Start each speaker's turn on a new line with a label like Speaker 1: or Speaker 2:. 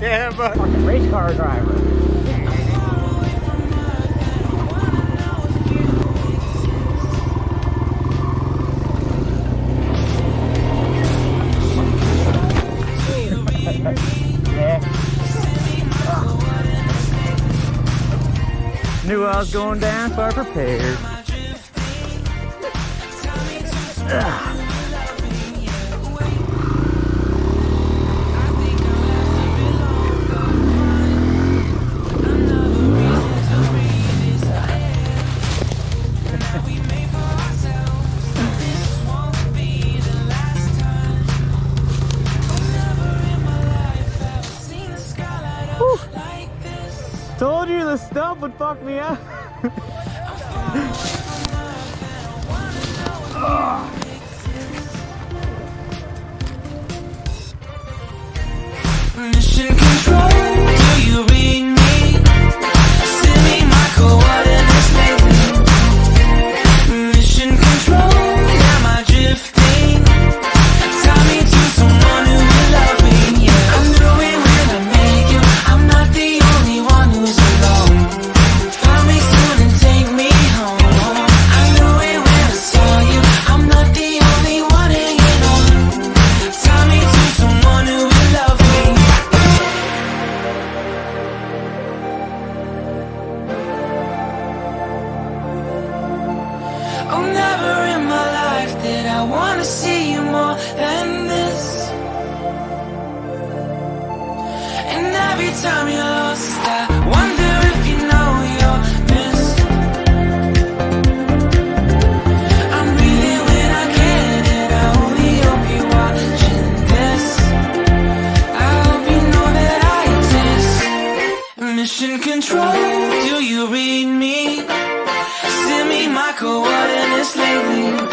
Speaker 1: Yeah, but
Speaker 2: fucking race car driver. Yeah. Knew I was going down, so I prepared. Told you the stump would fuck me up.
Speaker 3: Mission control, do you read me? Send me my coordinates lately. Mission control, am I drifting? Tie me to someone who will love me, yeah. I knew it when I met you, I'm not the only one who's alone. Find me soon and take me home. I knew it when I saw you, I'm not the only one hanging on. Tie me to someone who will love me. Oh, never in my life did I wanna see you more than this. And every time you're lost, I wonder if you know you're missed. I'm breathing when I can, and I only hope you're watching this. I hope you know that I exist. Mission control, do you read me? Send me my coordinates lately.